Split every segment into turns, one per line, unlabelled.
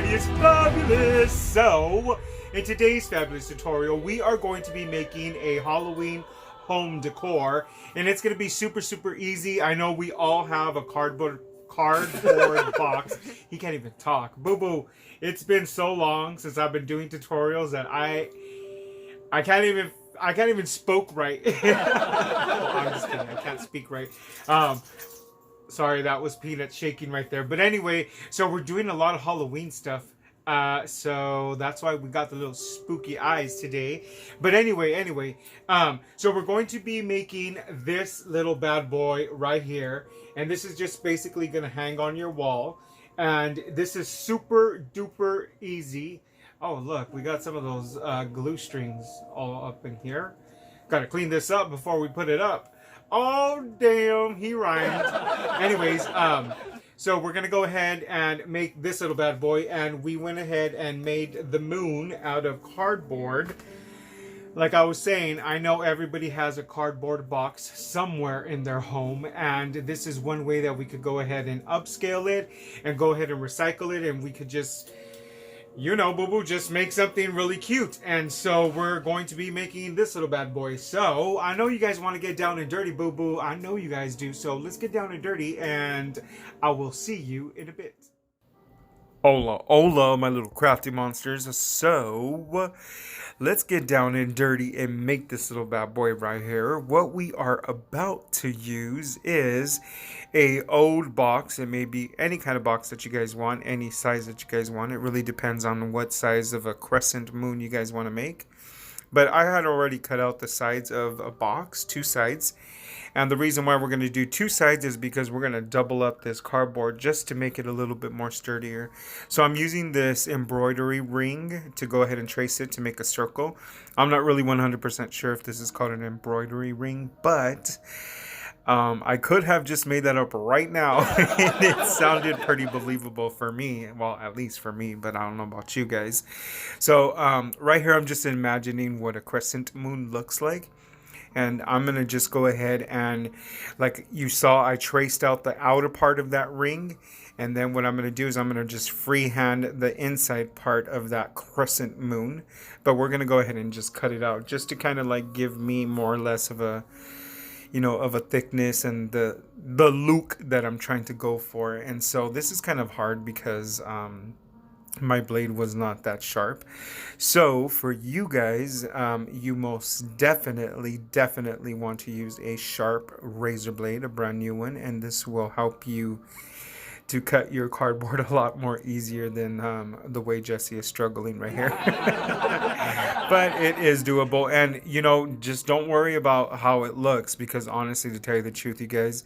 everybody is fabulous. So, in today's fabulous tutorial, we are going to be making a Halloween home decor, and it's going to be super easy. I know we all have a cardboard box. He can't even talk. Boo boo. It's been so long since I've been doing tutorials that I can't even spoke right. Oh, I'm just kidding. I can't speak right. Sorry, that was Peanut shaking right there. But anyway, so we're doing a lot of Halloween stuff. So that's why we got the little spooky eyes today. But anyway, so we're going to be making this little bad boy right here. And this is just basically going to hang on your wall. And this is super duper easy. Oh, look, we got some of those glue strings all up in here. Got to clean this up before we put it up. Oh, damn, he rhymed. Anyways, so we're going to go ahead and make this little bad boy. And we went ahead and made the moon out of cardboard. Like I was saying, I know everybody has a cardboard box somewhere in their home. And this is one way that we could go ahead and upscale it and go ahead and recycle it. And we could just, you know, boo-boo, just make something really cute. And so we're going to be making this little bad boy. So I know you guys want to get down and dirty, boo-boo. I know you guys do. So let's get down and dirty, and I will see you in a bit. Hola, my little crafty monsters. So let's get down and dirty and make this little bad boy right here. What we are about to use is a old box. It may be any kind of box that you guys want, any size that you guys want. It really depends on what size of a crescent moon you guys want to make. But I had already cut out the sides of a box, 2 sides. And the reason why we're going to do 2 sides is because we're going to double up this cardboard just to make it a little bit more sturdier. So I'm using this embroidery ring to go ahead and trace it to make a circle. I'm not really 100% sure if this is called an embroidery ring, but I could have just made that up right now. And it sounded pretty believable for me. Well, at least for me, but I don't know about you guys. So right here, I'm just imagining what a crescent moon looks like. And I'm going to just go ahead and, like you saw, I traced out the outer part of that ring. And then what I'm going to do is I'm going to just freehand the inside part of that crescent moon. But we're going to go ahead and just cut it out just to kind of like give me more or less of a, you know, of a thickness and the look that I'm trying to go for. And so this is kind of hard because my blade was not that sharp. So for you guys, you most definitely want to use a sharp razor blade, a brand new one, and this will help you to cut your cardboard a lot more easier than the way Jesse is struggling right here. But it is doable, and you know, just don't worry about how it looks, because honestly, to tell you the truth, you guys,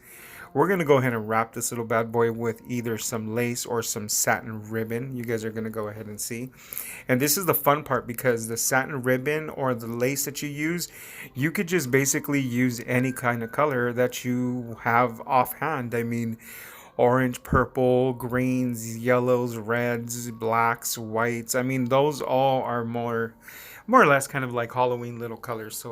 we're going to go ahead and wrap this little bad boy with either some lace or some satin ribbon. You guys are going to go ahead and see. And this is the fun part, because the satin ribbon or the lace that you use, you could just basically use any kind of color that you have offhand. I mean, orange, purple, greens, yellows, reds, blacks, whites. I mean, those all are more or less kind of like Halloween little colors.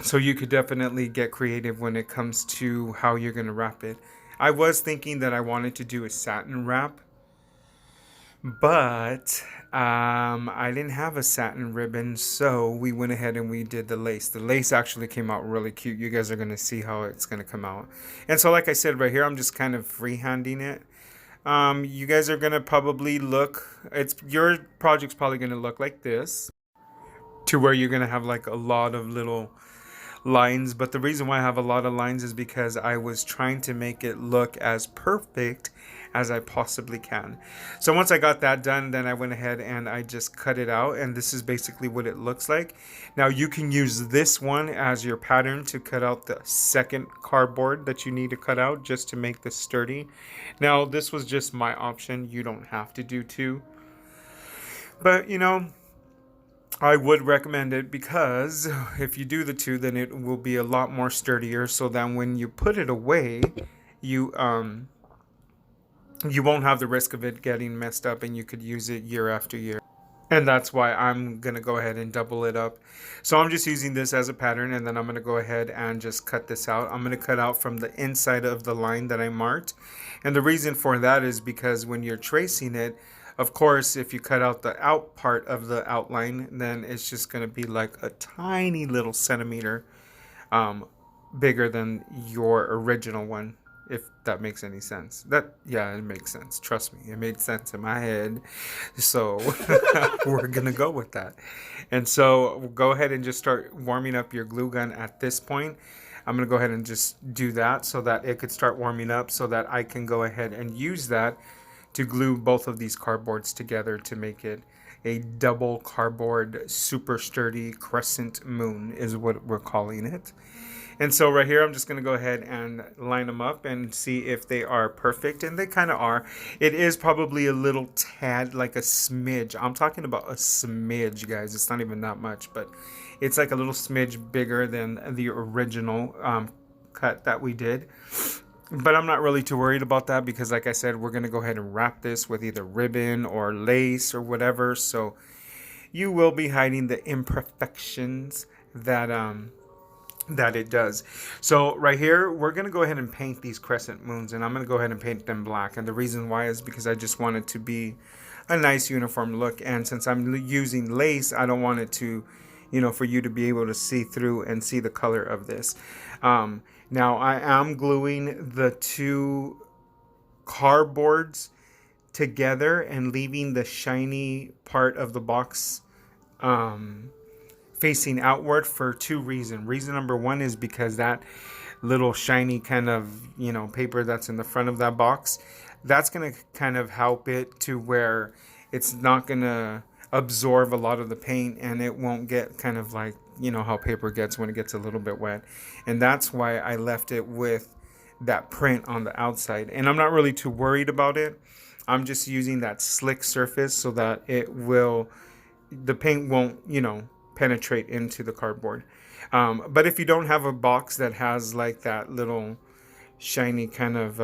So you could definitely get creative when it comes to how you're going to wrap it. I was thinking that I wanted to do a satin wrap, but I didn't have a satin ribbon, so we went ahead and we did the lace. The lace actually came out really cute. You guys are going to see how it's going to come out. And so like I said right here, I'm just kind of freehanding it. You guys are going to probably your project's probably going to look like this, to where you're going to have like a lot of little lines. But the reason why I have a lot of lines is because I was trying to make it look as perfect as I possibly can. So once I got that done, then I went ahead and I just cut it out, and this is basically what it looks like. Now you can use this one as your pattern to cut out the second cardboard that you need to cut out just to make this sturdy. Now this was just my option. You don't have to do 2, but you know, I would recommend it, because if you do the 2, then it will be a lot more sturdier, so that when you put it away, you won't have the risk of it getting messed up, and you could use it year after year. And that's why I'm going to go ahead and double it up. So I'm just using this as a pattern, and then I'm going to go ahead and just cut this out. I'm going to cut out from the inside of the line that I marked. And the reason for that is because when you're tracing it, Of course, if you cut out the out part of the outline, then it's just going to be like a tiny little centimeter um, bigger than your original one, if that makes any sense. That, yeah, it makes sense. Trust me, it made sense in my head. So we're gonna go with that. And so go ahead and just start warming up your glue gun at this point. I'm gonna go ahead and just do that so that it could start warming up, so that I can go ahead and use that to glue both of these cardboards together to make it a double cardboard super sturdy crescent moon is what we're calling it. And so right here, I'm just going to go ahead and line them up and see if they are perfect. And they kind of are. It is probably a little tad, like a smidge. I'm talking about a smidge, guys. It's not even that much, but it's like a little smidge bigger than the original cut that we did. But I'm not really too worried about that because, like I said, we're going to go ahead and wrap this with either ribbon or lace or whatever. So you will be hiding the imperfections that it does. So right here, we're going to go ahead and paint these crescent moons, and I'm going to go ahead and paint them black. And the reason why is because I just want it to be a nice uniform look. And since I'm using lace, I don't want it to, for you to be able to see through and see the color of this. Now I am gluing the two cardboards together and leaving the shiny part of the box facing outward for two reasons. Reason number one is because that little shiny kind of, paper that's in the front of that box, that's going to kind of help it to where it's not going to absorb a lot of the paint, and it won't get kind of like, how paper gets when it gets a little bit wet. And that's why I left it with that print on the outside. And I'm not really too worried about it. I'm just using that slick surface so that the paint won't, penetrate into the cardboard. But if you don't have a box that has like that little shiny kind of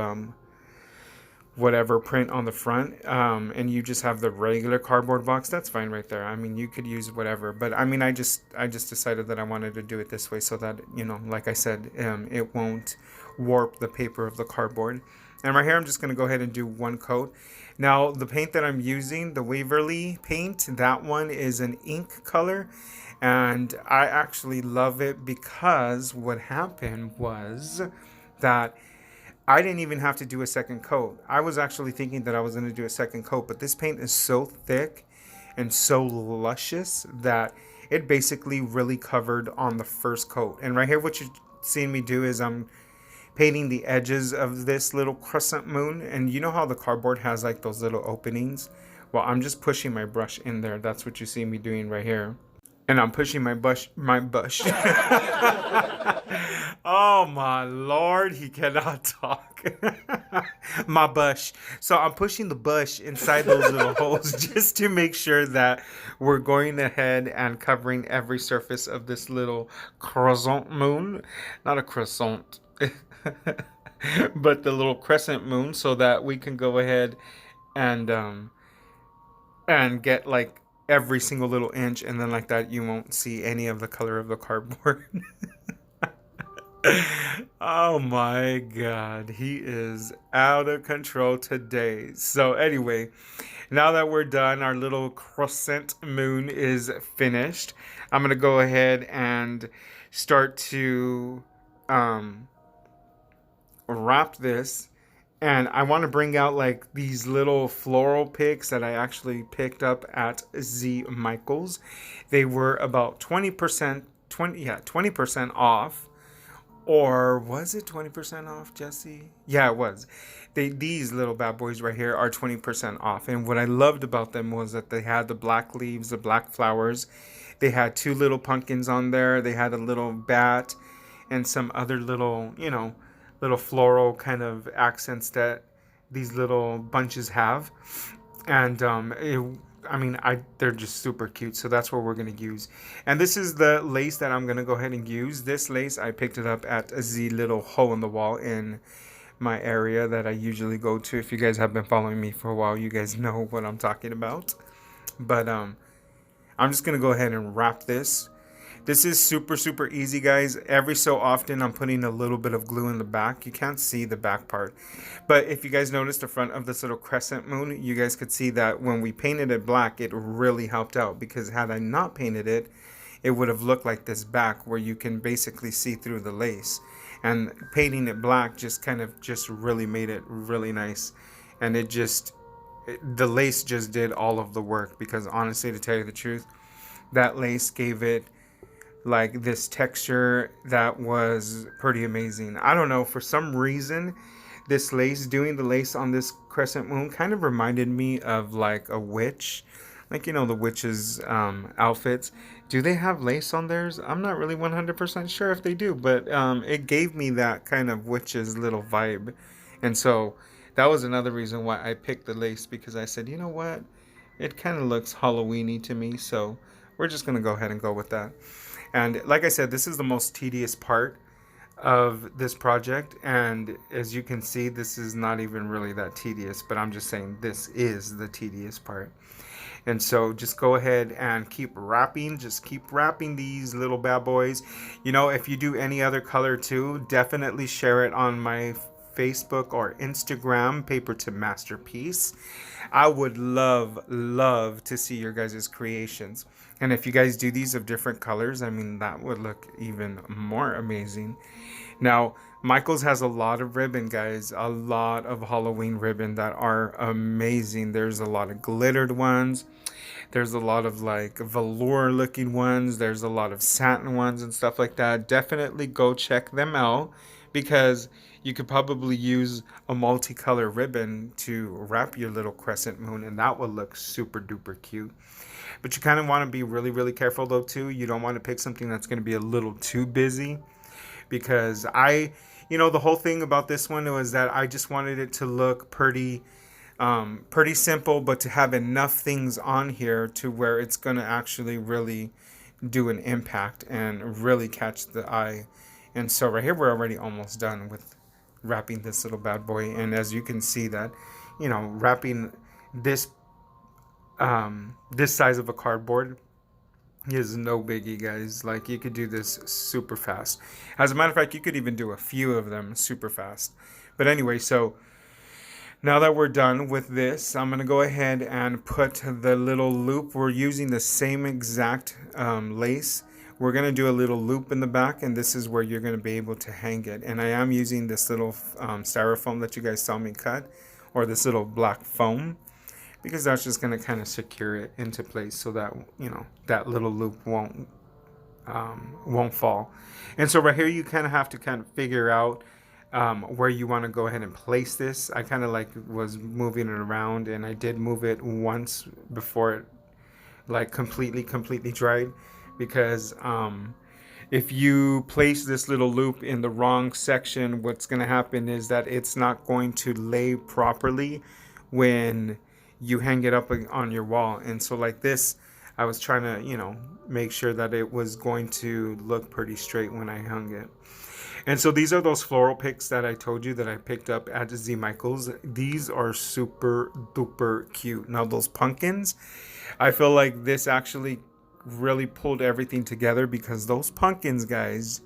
whatever print on the front, and you just have the regular cardboard box, that's fine right there. I mean, you could use whatever, but I mean, I just decided that I wanted to do it this way so that, like I said, it won't warp the paper of the cardboard. And right here, I'm just going to go ahead and do one coat. Now, the paint that I'm using, the Waverly paint, that one is an ink color. And I actually love it because what happened was that I didn't even have to do a second coat. I was actually thinking that I was going to do a second coat, but this paint is so thick and so luscious that it basically really covered on the first coat. And right here, what you're seeing me do is I'm painting the edges of this little crescent moon. And you know how the cardboard has like those little openings? Well, I'm just pushing my brush in there. That's what you see me doing right here. And I'm pushing my bush. Oh my Lord, he cannot talk. My bush. So I'm pushing the bush inside those little holes just to make sure that we're going ahead and covering every surface of this little crescent moon. Not a croissant, but the little crescent moon, so that we can go ahead and get like every single little inch, and then like that you won't see any of the color of the cardboard. Oh my God, he is out of control today. So anyway, now that we're done, our little crescent moon is finished. I'm gonna go ahead and start to wrap this. And I want to bring out like these little floral picks that I actually picked up at Z Michaels. They were about 20% off. Or was it 20% off, Jesse? Yeah, it was. These little bad boys right here are 20% off. And what I loved about them was that they had the black leaves, the black flowers. They had two little pumpkins on there. They had a little bat and some other little, little floral kind of accents that these little bunches have. And they're just super cute. So that's what we're going to use. And this is the lace that I'm going to go ahead and use. This lace, I picked it up at the little hole in the wall in my area that I usually go to. If you guys have been following me for a while, you guys know what I'm talking about. But I'm just going to go ahead and wrap this. This is super, super easy, guys. Every so often, I'm putting a little bit of glue in the back. You can't see the back part. But if you guys notice the front of this little crescent moon, you guys could see that when we painted it black, it really helped out. Because had I not painted it, it would have looked like this back where you can basically see through the lace. And painting it black just kind of just really made it really nice. And the lace just did all of the work. Because honestly, to tell you the truth, that lace gave it like this texture that was pretty amazing. I don't know, for some reason this lace, doing the lace on this crescent moon kind of reminded me of like a witch, like, you know, the witches outfits. Do they have lace on theirs? I'm not really 100% sure if they do, but it gave me that kind of witch's little vibe. And so that was another reason why I picked the lace, because I said, you know what, it kind of looks Halloweeny to me, so we're just gonna go ahead and go with that. And like I said, this is the most tedious part of this project. And as you can see, this is not even really that tedious, but I'm just saying this is the tedious part. And so just go ahead and keep wrapping. Just keep wrapping these little bad boys. You know, if you do any other color too, definitely share it on my Facebook or Instagram, Paper to Masterpiece. I would love to see your guys' creations. And if you guys do these of different colors, I mean, that would look even more amazing. Now, Michaels has a lot of ribbon, guys. A lot of Halloween ribbon that are amazing. There's a lot of glittered ones. There's a lot of like velour looking ones. There's a lot of satin ones and stuff like that. Definitely go check them out, because you could probably use a multicolor ribbon to wrap your little crescent moon, and that would look super duper cute. But you kind of want to be really, really careful though too. You don't want to pick something that's going to be a little too busy, because you know, the whole thing about this one was that I just wanted it to look pretty simple, but to have enough things on here to where it's going to actually really do an impact and really catch the eye. And so right here, we're already almost done with wrapping this little bad boy. And as you can see that, you know, wrapping this this size of a cardboard is no biggie, guys. Like, you could do this super fast. As a matter of fact, you could even do a few of them super fast. But anyway, so now that we're done with this, I'm going to go ahead and put the little loop. We're using the same exact lace. We're going to do a little loop in the back, and this is where you're going to be able to hang it. And I am using this little styrofoam that you guys saw me cut, or this little black foam, because that's just going to kind of secure it into place so that, you know, that little loop won't fall. And so right here, you kind of have to kind of figure out where you want to go ahead and place this. I kind of like was moving it around, and I did move it once before it like completely dried, because if you place this little loop in the wrong section, what's going to happen is that it's not going to lay properly when you hang it up on your wall. And so like this, I was trying to, you know, make sure that it was going to look pretty straight when I hung it. And so these are those floral picks that I told you that I picked up at Z Michaels. These are super duper cute. Now those pumpkins, I feel like this actually really pulled everything together, because those pumpkins, guys,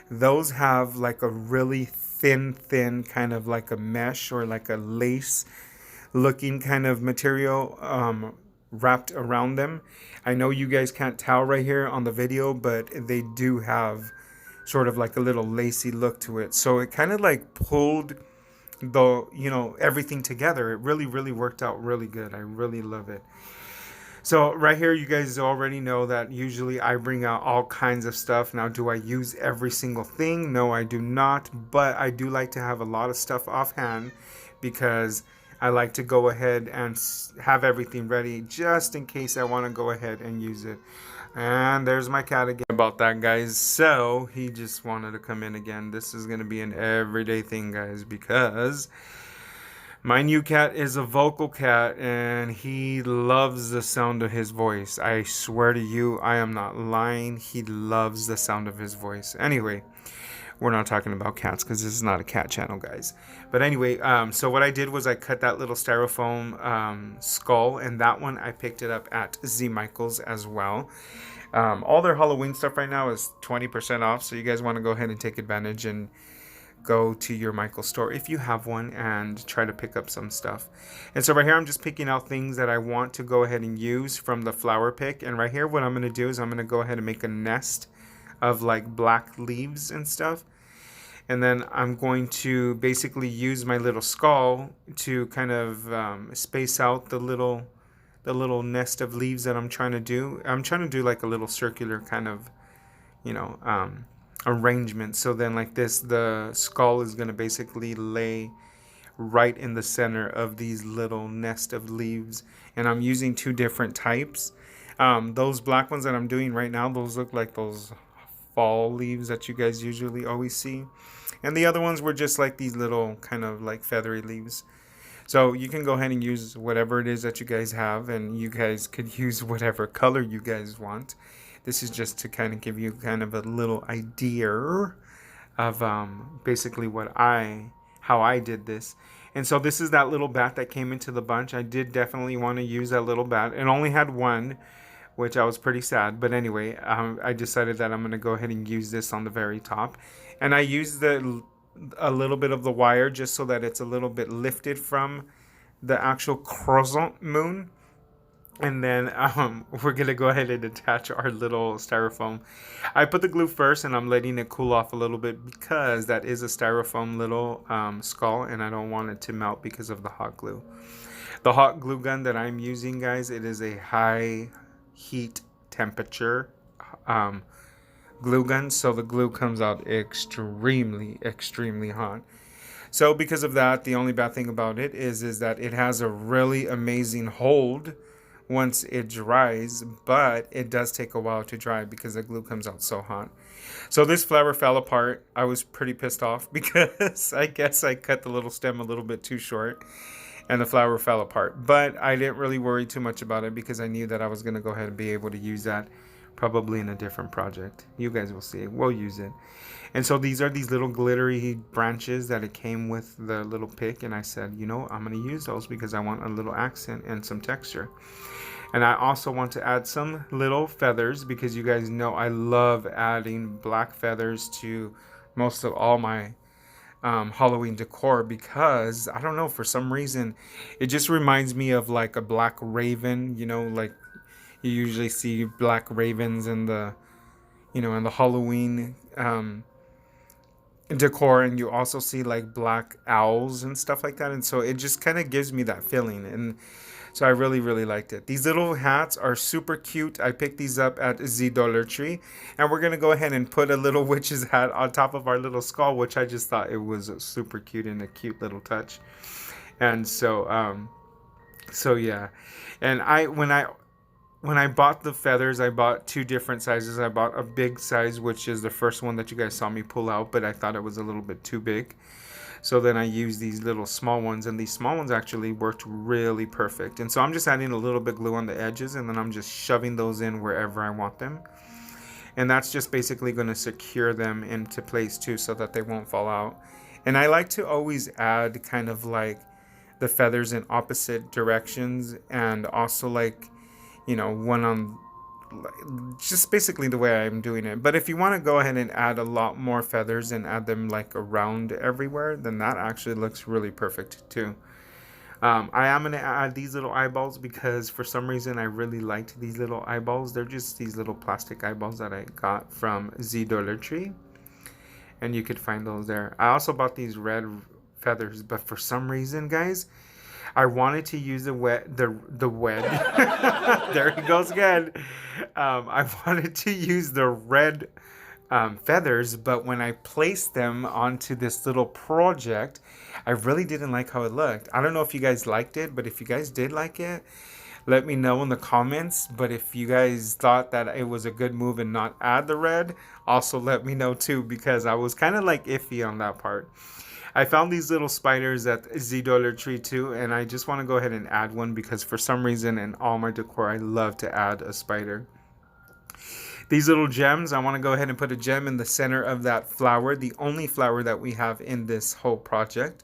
those have like a really thin kind of like a mesh or like a lace looking kind of material wrapped around them. I know you guys can't tell right here on the video, but they do have sort of like a little lacy look to it. So it kind of like pulled the, you know, everything together. It really worked out really good. I really love it. So right here, you guys already know that usually I bring out all kinds of stuff. Now, do I use every single thing? No, I do not. But I do like to have a lot of stuff offhand, because I like to go ahead and have everything ready just in case I want to go ahead and use it. And there's my cat again about that, guys. So he just wanted to come in again. This is going to be an everyday thing, guys, because my new cat is a vocal cat, and he loves the sound of his voice. I swear to you, I am not lying. He loves the sound of his voice. Anyway, we're not talking about cats because this is not a cat channel, guys. But anyway, so what I did was I cut that little styrofoam skull, and that one I picked it up at Z Michaels as well. All their Halloween stuff right now is 20% off, so you guys want to go ahead and take advantage and go to your Michael store if you have one and try to pick up some stuff. And so right here I'm just picking out things that I want to go ahead and use from the flower pick. And right here what I'm going to do is I'm going to go ahead and make a nest of like black leaves and stuff. And then I'm going to basically use my little skull to kind of space out the little nest of leaves that I'm trying to do. I'm trying to do like a little circular kind of, you know, arrangement. So then like this, the skull is going to basically lay right in the center of these little nest of leaves. And I'm using two different types. Those black ones that I'm doing right now, those look like those fall leaves that you guys usually always see. And the other ones were just like these little kind of like feathery leaves. So you can go ahead and use whatever it is that you guys have, and you guys could use whatever color you guys want. This is just to kind of give you kind of a little idea of basically how I did this. And so this is that little bat that came into the bunch. I did definitely want to use that little bat. It only had one, which I was pretty sad. But anyway, I decided that I'm going to go ahead and use this on the very top. And I used a little bit of the wire just so that it's a little bit lifted from the actual Crescent Moon. And then we're going to go ahead and attach our little styrofoam. I put the glue first and I'm letting it cool off a little bit because that is a styrofoam little skull and I don't want it to melt because of the hot glue. The hot glue gun that I'm using, guys, it is a high heat temperature glue gun. So the glue comes out extremely hot. So because of that, the only bad thing about it is that it has a really amazing hold once it dries, but it does take a while to dry because the glue comes out so hot. So this flower fell apart. I was pretty pissed off because I guess I cut the little stem a little bit too short and the flower fell apart. But I didn't really worry too much about it because I knew that I was going to go ahead and be able to use that probably in a different project. You guys will see. We'll use it. And so these are these little glittery branches that it came with the little pick. And I said, you know, I'm going to use those because I want a little accent and some texture. And I also want to add some little feathers because you guys know I love adding black feathers to most of all my Halloween decor because I don't know, for some reason it just reminds me of like a black raven. You know, like you usually see black ravens in the, you know, in the Halloween decor, and you also see like black owls and stuff like that. And so it just kind of gives me that feeling. And so I really liked it. These little hats are super cute. I picked these up at the Dollar Tree. And we're going to go ahead and put a little witch's hat on top of our little skull, which I just thought it was super cute and a cute little touch. And so, so yeah. And when I bought the feathers, I bought two different sizes. I bought a big size, which is the first one that you guys saw me pull out, but I thought it was a little bit too big. So then I used these little small ones, and these small ones actually worked really perfect. And so I'm just adding a little bit glue on the edges, and then I'm just shoving those in wherever I want them. And that's just basically going to secure them into place too so that they won't fall out. And I like to always add kind of like the feathers in opposite directions, and also like, you know, one on just basically the way I'm doing it. But if you want to go ahead and add a lot more feathers and add them like around everywhere, then that actually looks really perfect too. I am going to add these little eyeballs because for some reason I really liked these little eyeballs. They're just these little plastic eyeballs that I got from the Dollar Tree, and you could find those there. I also bought these red feathers, but for some reason, guys, I wanted to use the wed. There he goes again. I wanted to use the red feathers, but when I placed them onto this little project, I really didn't like how it looked. I don't know if you guys liked it, but if you guys did like it, let me know in the comments. But if you guys thought that it was a good move and not add the red, also let me know too, because I was kind of like iffy on that part. I found these little spiders at the Dollar Tree too, and I just want to go ahead and add one because for some reason in all my decor I love to add a spider. These little gems, I want to go ahead and put a gem in the center of that flower, the only flower that we have in this whole project.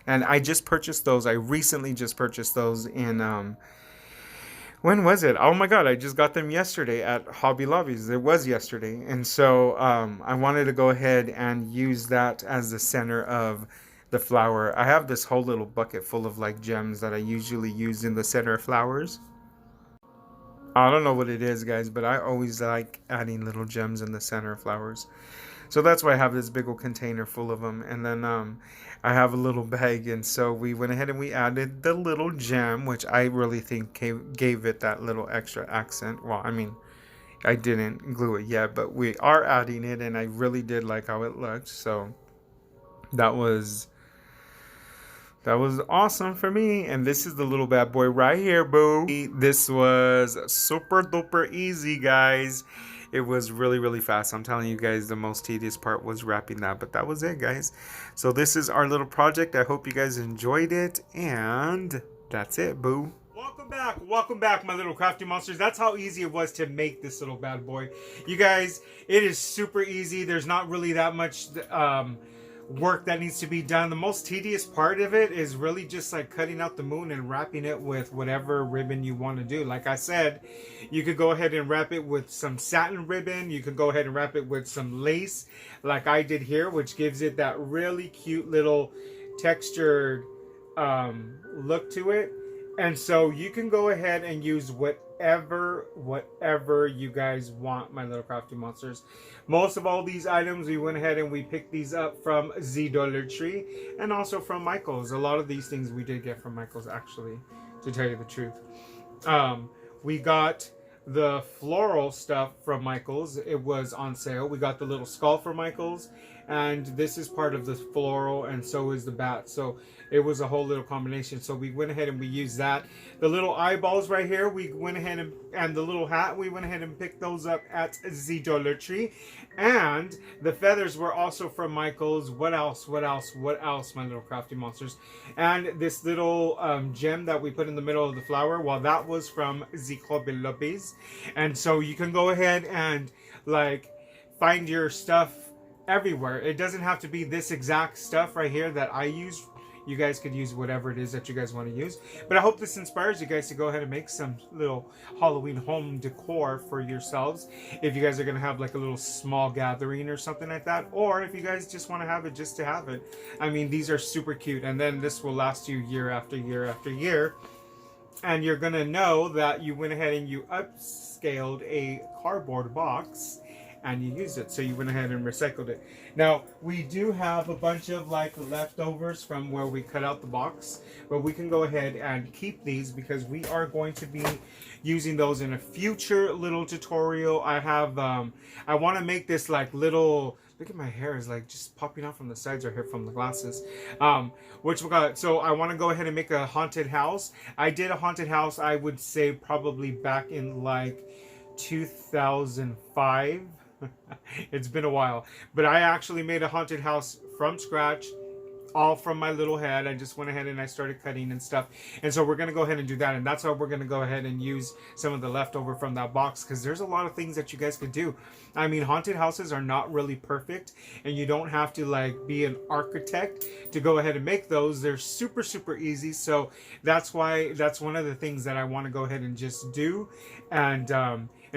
And I just purchased those. I recently just purchased those in When was it? Oh my god, I just got them yesterday at Hobby Lobbies. It was yesterday. And so I wanted to go ahead and use that as the center of the flower. I have this whole little bucket full of like gems that I usually use in the center of flowers. I don't know what it is, guys, but I always like adding little gems in the center of flowers. So that's why I have this big old container full of them. And then I have a little bag. And so we went ahead and we added the little gem, which I really think gave it that little extra accent. Well, I mean, I didn't glue it yet, but we are adding it. And I really did like how it looked. So that was awesome for me. And this is the little bad boy right here, boo. This was super duper easy, guys. It was really, really fast. I'm telling you guys, the most tedious part was wrapping that, but that was it, guys. So this is our little project. I hope you guys enjoyed it, and that's it, boo. Welcome back, my little crafty monsters. That's how easy it was to make this little bad boy. You guys, it is super easy. There's not really that much work that needs to be done. The most tedious part of it is really just like cutting out the moon and wrapping it with whatever ribbon you want to do. Like I said, you could go ahead and wrap it with some satin ribbon. You could go ahead and wrap it with some lace like I did here, which gives it that really cute little textured look to it. And so you can go ahead and use whatever you guys want, my little crafty monsters. Most of all these items, we went ahead and we picked these up from the Dollar Tree and also from Michael's. A lot of these things we did get from Michael's, actually, to tell you the truth. We got the floral stuff from Michael's. It was on sale. We got the little skull from Michael's, and this is part of the floral, and so is the bat. So it was a whole little combination. So we went ahead and we used that. The little eyeballs right here, we went ahead and the little hat, we went ahead and picked those up at the Dollar Tree. And the feathers were also from Michael's. What else, my little crafty monsters? And this little gem that we put in the middle of the flower, well, that was from the Hobby Lobbies. And so you can go ahead and like find your stuff everywhere. It doesn't have to be this exact stuff right here that I use. You guys could use whatever it is that you guys want to use. But I hope this inspires you guys to go ahead and make some little Halloween home decor for yourselves. If you guys are going to have like a little small gathering or something like that. Or if you guys just want to have it just to have it. I mean, these are super cute. And then this will last you year after year after year. And you're going to know that you went ahead and you upscaled a cardboard box and you used it. So you went ahead and recycled it. Now, we do have a bunch of like leftovers from where we cut out the box, but we can go ahead and keep these because we are going to be using those in a future little tutorial. I have, I want to make this like little, look at my hair is like just popping out from the sides right here from the glasses. So I want to go ahead and make a haunted house. I did a haunted house, I would say probably back in like 2005. It's been a while, but I actually made a haunted house from scratch, all from my little head. I just went ahead and I started cutting and stuff, and so we're going to go ahead and do that, and that's how we're going to go ahead and use some of the leftover from that box, because there's a lot of things that you guys could do. I mean, haunted houses are not really perfect, and you don't have to like be an architect to go ahead and make those. They're super, super easy, so that's why that's one of the things that I want to go ahead and just do, and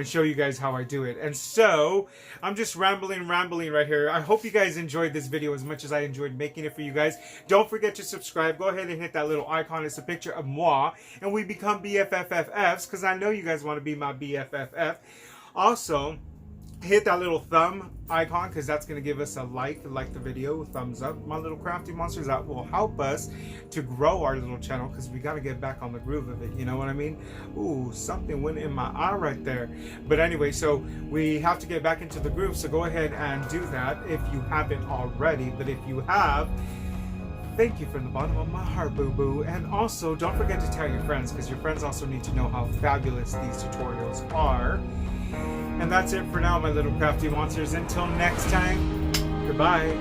show you guys how I do it. And so I'm just rambling right here. I hope you guys enjoyed this video as much as I enjoyed making it for you guys. Don't forget to subscribe. Go ahead and hit that little icon. It's a picture of moi, and we become BFFFs because I know you guys want to be my BFFF. Also, hit that little thumb icon because that's going to give us a like the video, thumbs up, my little crafty monsters. That will help us to grow our little channel because we got to get back on the groove of it, you know what I mean? Ooh, something went in my eye right there. But anyway, so we have to get back into the groove, so go ahead and do that if you haven't already. But if you have, thank you from the bottom of my heart, boo-boo. And also, don't forget to tell your friends, because your friends also need to know how fabulous these tutorials are. And that's it for now, my little crafty monsters. Until next time, goodbye.